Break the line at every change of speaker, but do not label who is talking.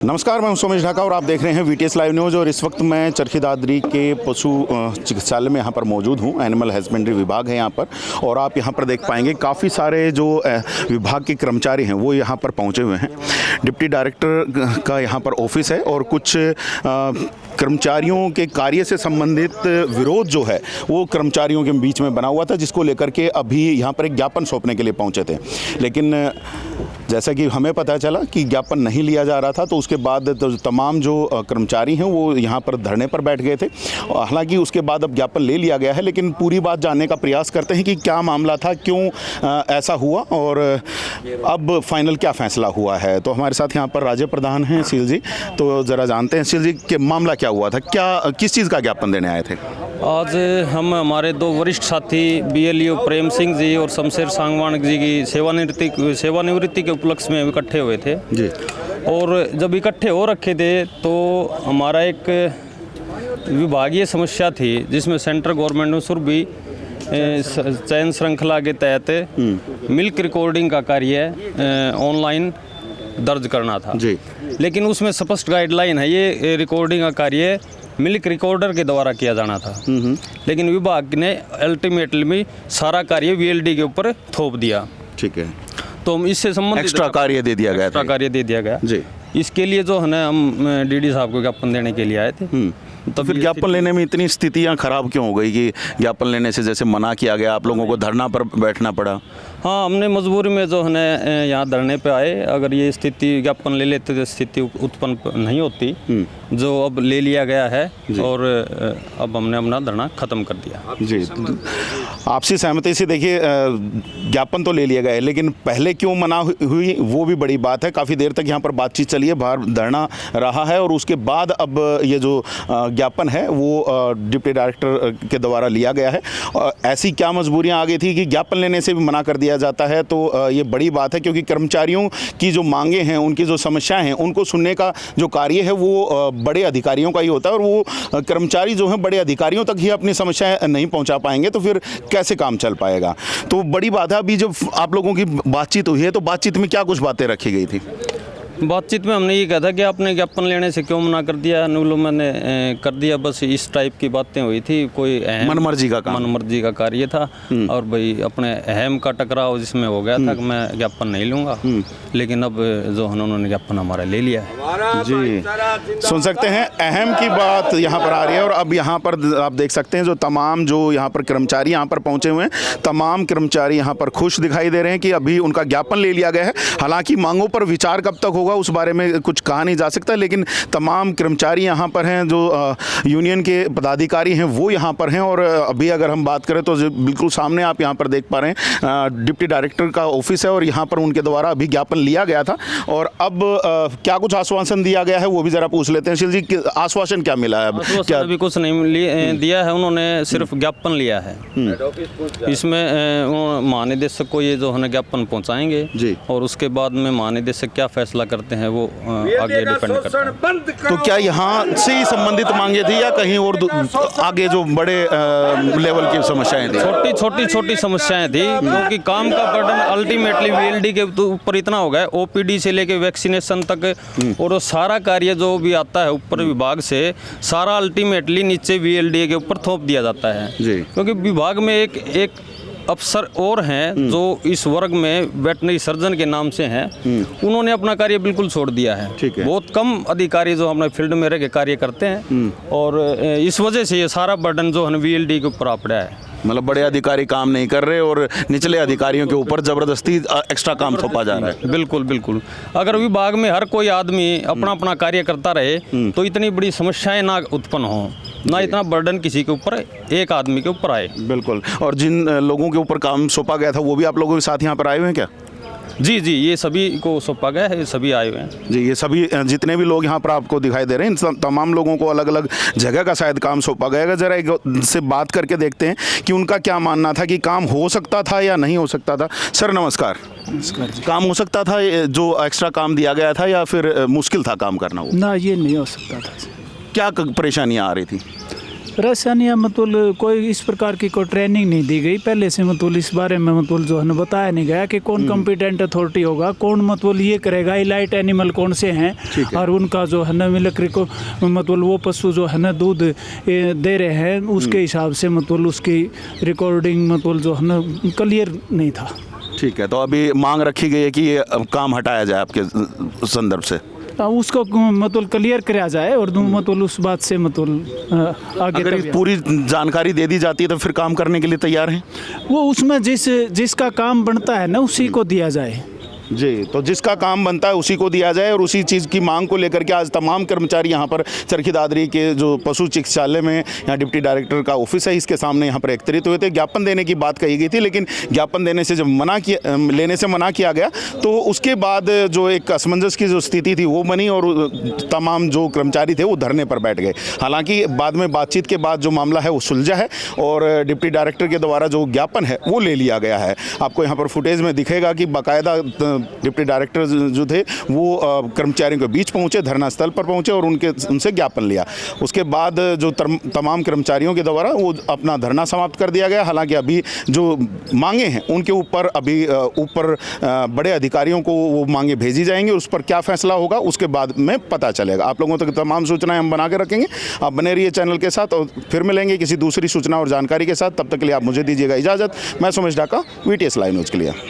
नमस्कार, मैं हूं सोमेश ढाका और आप देख रहे हैं वीटीएस लाइव न्यूज़। और इस वक्त मैं चरखी दादरी के पशु चिकित्सालय में यहाँ पर मौजूद हूं। एनिमल हस्बेंड्री विभाग है यहाँ पर, और आप यहाँ पर देख पाएंगे काफ़ी सारे जो विभाग के कर्मचारी हैं वो यहाँ पर पहुँचे हुए हैं। डिप्टी डायरेक्टर का यहाँ पर ऑफिस है और कुछ कर्मचारियों के कार्य से संबंधित विरोध जो है वो कर्मचारियों के बीच में बना हुआ था, जिसको लेकर के अभी यहाँ पर एक ज्ञापन सौंपने के लिए पहुँचे थे। लेकिन जैसा कि हमें पता चला कि ज्ञापन नहीं लिया जा रहा था, तो उसके बाद तो तमाम जो कर्मचारी हैं वो यहाँ पर धरने पर बैठ गए थे। हालांकि उसके बाद अब ज्ञापन ले लिया गया है, लेकिन पूरी बात जानने का प्रयास करते हैं कि क्या मामला था, क्यों ऐसा हुआ और अब फाइनल क्या फैसला हुआ है। तो हमारे साथ यहाँ पर राज्य प्रधान हैं सील जी, तो ज़रा जानते हैं सील जी कि मामला क्या हुआ था, क्या किस चीज़ का ज्ञापन देने आए थे।
आज हम हमारे दो वरिष्ठ साथी बीएलओ प्रेम सिंह जी और शमशेर सांगवान जी की सेवानिवृत्ति के उपलक्ष्य में इकट्ठे हुए थे
जी।
और जब इकट्ठे हो रखे थे तो हमारा एक विभागीय समस्या थी, जिसमें सेंट्रल गवर्नमेंट ने सुरभि चयन श्रृंखला के तहत मिल्क रिकॉर्डिंग का कार्य ऑनलाइन दर्ज करना था
जी।
लेकिन उसमें स्पष्ट गाइडलाइन है, ये रिकॉर्डिंग का कार्य मिल्क रिकॉर्डर के द्वारा किया जाना था। लेकिन विभाग ने अल्टीमेटली में सारा कार्य वीएलडी के ऊपर थोप दिया।
ठीक है,
तो हम इससे संबंधित
एक्स्ट्रा कार्य दे दिया गया,
एक्स्ट्रा कार्य दे दिया गया
जी।
इसके लिए जो है ना, हम डीडी साहब को ज्ञापन देने के लिए आए थे।
तो फिर ज्ञापन लेने में इतनी स्थितियां खराब क्यों हो गई कि ज्ञापन लेने से जैसे मना किया गया, आप लोगों को धरना पर बैठना पड़ा।
हाँ, हमने मजबूरी में जो है ना यहाँ धरने पे आए। अगर ये स्थिति ज्ञापन ले लेते तो स्थिति उत्पन्न नहीं होती, जो अब ले लिया गया है और अब हमने अपना धरना खत्म कर दिया
जी। आपसी सहमति से देखिए ज्ञापन तो ले लिया गया है, लेकिन पहले क्यों मना हुई वो भी बड़ी बात है। काफ़ी देर तक यहाँ पर बातचीत चली है, बाहर धरना रहा है, और उसके बाद अब ये जो ज्ञापन है वो डिप्टी डायरेक्टर के द्वारा लिया गया है। ऐसी क्या मजबूरियाँ आ गई थी कि ज्ञापन लेने से भी मना कर दिया जाता है, तो ये बड़ी बात है, क्योंकि कर्मचारियों की जो मांगे हैं, उनकी जो समस्याएं हैं, उनको सुनने का जो कार्य है वो बड़े अधिकारियों का ही होता है, और वो कर्मचारी जो हैं बड़े अधिकारियों तक ही अपनी समस्याएं नहीं पहुंचा पाएंगे तो फिर कैसे काम चल पाएगा। तो बड़ी बात है। अभी जब आप लोगों की बातचीत हुई है तो बातचीत में क्या कुछ बातें रखी गई थी।
बातचीत में हमने ये कहा था कि आपने ज्ञापन लेने से क्यों मना कर दिया। अनुलो मैंने कर दिया, बस इस टाइप की बातें हुई थी। कोई
मनमर्जी
का कार्य था, और भाई अपने अहम का टकराव जिसमें हो गया था कि मैं ज्ञापन नहीं लूँगा। लेकिन अब जो उन्होंने ज्ञापन हमारा ले लिया है
जी। सुन सकते हैं अहम की बात यहाँ पर आ रही है। और अब यहाँ पर आप देख सकते हैं जो यहाँ पर कर्मचारी यहाँ पर पहुँचे हुए हैं, तमाम कर्मचारी यहाँ पर खुश दिखाई दे रहे हैं कि अभी उनका ज्ञापन ले लिया गया है। हालांकि मांगों पर विचार कब तक होगा उस बारे में कुछ कहा नहीं जा सकता, लेकिन तमाम कर्मचारी यहाँ पर हैं, जो यूनियन के पदाधिकारी हैं वो यहाँ पर हैं। और अभी अगर हम बात करें तो बिल्कुल सामने आप यहाँ पर देख पा रहे हैं डिप्टी डायरेक्टर का ऑफिस है, और यहाँ पर उनके द्वारा अभी ज्ञापन लिया गया था। और अब क्या कुछ आश्वासन दिया गया है वो भी जरा पूछ लेते हैं। शील जी, आश्वासन क्या मिला है?
क्या अभी कुछ नहीं दिया है, उन्होंने सिर्फ ज्ञापन लिया है। इसमें महानिदेशक को ये जो है ज्ञापन पहुँचाएंगे जी, और उसके बाद में महानिदेशक क्या फैसला करते हैं वो आगे डिपेंड करता है।
तो क्या यहाँ से ही संबंधित मांगे थी या कहीं और आगे जो बड़े लेवल की समस्याएं थी?
छोटी समस्याएं थी, क्योंकि काम का बर्डन अल्टीमेटली वीएलडी के ऊपर इतना हो गया, ओपीडी से लेके वैक्सीनेशन तक, और सारा कार्य जो भी आता है ऊपर विभाग से, सारा अल्टीमेटली नीचे वीएलडी के ऊपर थोप दिया जाता है। क्योंकि विभाग में एक अफसर और हैं जो इस वर्ग में वेटनरी सर्जन के नाम से हैं, उन्होंने अपना कार्य बिल्कुल छोड़ दिया है। बहुत कम अधिकारी जो हमारे फील्ड में रह के कार्य करते हैं, और इस वजह से ये सारा बर्डन जो है वीएलडी के ऊपर आ पड़ा है।
मतलब बड़े अधिकारी काम नहीं कर रहे और निचले अधिकारियों के ऊपर जबरदस्ती एक्स्ट्रा काम थोपा जा रहा है।
बिल्कुल। अगर विभाग में हर कोई आदमी अपना कार्य करता रहे तो इतनी बड़ी समस्याएं ना उत्पन्न हो, ना इतना बर्डन किसी के ऊपर, एक आदमी के ऊपर आए।
बिल्कुल। और जिन लोगों के ऊपर काम सौंपा गया था वो भी आप लोगों के साथ यहाँ पर आए हुए हैं क्या?
जी, ये सभी को सौंपा गया है, सभी आए हुए हैं
जी। ये सभी जितने भी लोग यहाँ पर आपको दिखाई दे रहे हैं, इन तमाम लोगों को अलग अलग जगह का शायद काम सौंपा गया। जरा एक से बात करके देखते हैं कि उनका क्या मानना था कि काम हो सकता था या नहीं हो सकता था। सर नमस्कार।
नमस्कार जी।
काम हो सकता था जो एक्स्ट्रा काम दिया गया था, या फिर मुश्किल था काम करना? वो
ना, ये नहीं हो सकता था।
क्या परेशानियाँ आ रही थी?
परेशानियाँ मतलब कोई इस प्रकार की कोई ट्रेनिंग नहीं दी गई पहले से, मतलब इस बारे में मतलब जो है ना बताया नहीं गया कि कौन कॉम्पिटेंट अथॉरिटी होगा, कौन मतलब ये करेगा, इलाइट एनिमल कौन से हैं और उनका जो है ना मिल्क मतलब वो पशु जो है ना दूध दे रहे हैं उसके हिसाब से मतलब उसकी रिकॉर्डिंग मतलब जो है ना क्लियर नहीं था।
ठीक है, तो अभी मांग रखी गई है कि ये काम हटाया जाए आपके संदर्भ से।
उसको मतलब क्लियर कराया जाए और मतलब उस बात से मतलब आगे
अगर
तक
पूरी जानकारी दे दी जाती है तो फिर काम करने के लिए तैयार हैं।
वो उसमें जिसका काम बनता है ना उसी को दिया जाए।
जी, तो जिसका काम बनता है उसी को दिया जाए और उसी चीज़ की मांग को लेकर के आज तमाम कर्मचारी यहाँ पर चरखी दादरी के जो पशु चिकित्सालय में यहाँ डिप्टी डायरेक्टर का ऑफिस है इसके सामने यहाँ पर एकत्रित हुए थे। ज्ञापन देने की बात कही गई थी, लेकिन ज्ञापन देने से जब लेने से मना किया गया तो उसके बाद जो एक असमंजस की जो स्थिति थी वो बनी और तमाम जो कर्मचारी थे वो धरने पर बैठ गए। हालांकि बाद में बातचीत के बाद जो मामला है वो सुलझा है और डिप्टी डायरेक्टर के द्वारा जो ज्ञापन है वो ले लिया गया है। आपको यहाँ पर फुटेज में दिखेगा कि बाकायदा डिप्टी डायरेक्टर जो थे वो कर्मचारियों के बीच पहुंचे, धरना स्थल पर पहुंचे और उनसे ज्ञापन लिया। उसके बाद जो तमाम कर्मचारियों के द्वारा वो अपना धरना समाप्त कर दिया गया। हालांकि अभी जो मांगे हैं उनके ऊपर ऊपर बड़े अधिकारियों को वो मांगे भेजी जाएंगी, उस पर क्या फैसला होगा उसके बाद में पता चलेगा। आप लोगों तक तमाम सूचनाएं हम बना के रखेंगे। आप बने रहिए चैनल के साथ और फिर मिलेंगे किसी दूसरी सूचना और जानकारी के साथ। तब तक के लिए आप मुझे दीजिएगा इजाज़त। मैं Sumesh Dhaka, VTS live news के लिए।